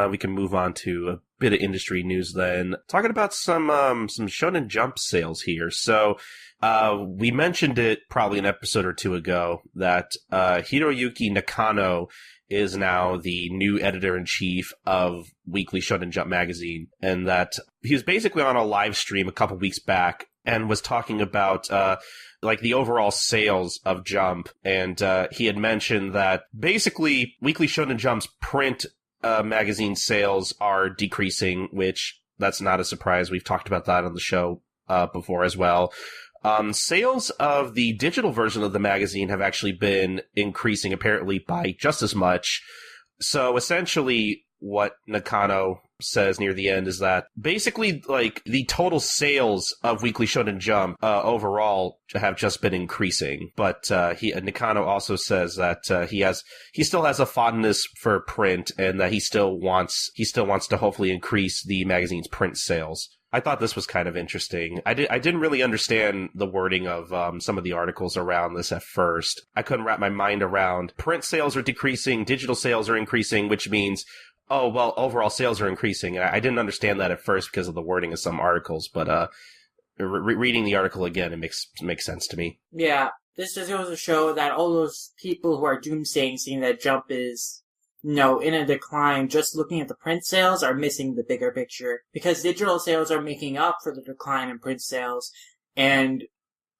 we can move on to a bit of industry news then. Talking about some Shonen Jump sales here. So, we mentioned it probably an episode or two ago that, Hiroyuki Nakano is now the new editor-in-chief of Weekly Shonen Jump magazine, and that he was basically on a live stream a couple weeks back and was talking about, like the overall sales of Jump, and he had mentioned that basically Weekly Shonen Jump's print magazine sales are decreasing, which that's not a surprise. We've talked about that on the show before as well. Sales of the digital version of the magazine have actually been increasing apparently by just as much. So essentially what Nakano says near the end is that basically like the total sales of Weekly Shonen Jump overall have just been increasing. But Nakano also says that he still has a fondness for print and that he still wants to hopefully increase the magazine's print sales. I thought this was kind of interesting. I didn't really understand the wording of some of the articles around this at first. I couldn't wrap my mind around print sales are decreasing, digital sales are increasing, which means, oh, well, overall sales are increasing. And I didn't understand that at first because of the wording of some articles, but reading the article again, it makes sense to me. Yeah, this just goes to show that all those people who are doomsaying, seeing that Jump is in a decline, just looking at the print sales are missing the bigger picture. Because digital sales are making up for the decline in print sales, and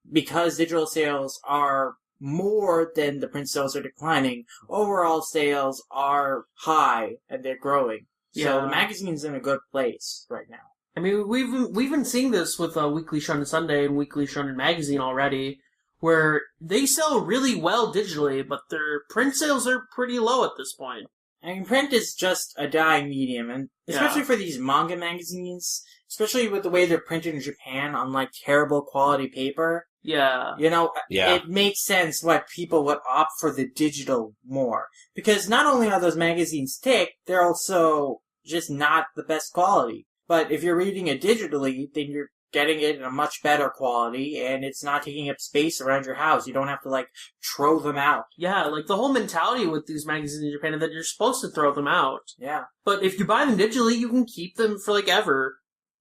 because digital sales are more than the print sales are declining, overall sales are high and they're growing. Yeah. So the magazine's in a good place right now. I mean, we've been seeing this with Weekly Shonen Sunday and Weekly Shonen Magazine already, where they sell really well digitally, but their print sales are pretty low at this point. I mean, print is just a dying medium, and especially for these manga magazines, especially with the way they're printed in Japan on, like, terrible quality paper. Yeah. It makes sense why people would opt for the digital more. Because not only are those magazines thick, they're also just not the best quality. But if you're reading it digitally, then you're getting it in a much better quality, and it's not taking up space around your house. You don't have to, like, throw them out. Yeah, like, the whole mentality with these magazines in Japan is that you're supposed to throw them out. Yeah. But if you buy them digitally, you can keep them for, like, ever.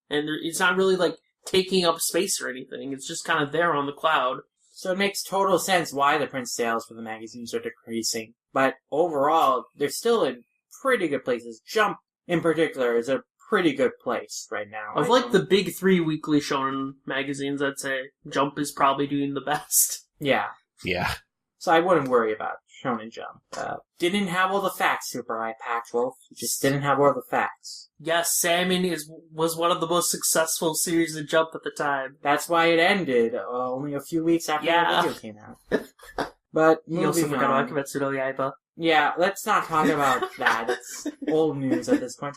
And it's not really, like, taking up space or anything. It's just kind of there on the cloud. So it makes total sense why the print sales for the magazines are decreasing. But overall, they're still in pretty good places. Jump, in particular, is a pretty good place right now. Of like the big three weekly shonen magazines, I'd say Jump is probably doing the best. Yeah. Yeah. So I wouldn't worry about Shonen Jump. Didn't have all the facts, Super Eye Packed Wolf. Just didn't have all the facts. Yes, Salmon was one of the most successful series of Jump at the time. That's why it ended only a few weeks after the video came out. But you also forgot about Kimetsu no Yaiba. Yeah, let's not talk about that. It's old news at this point.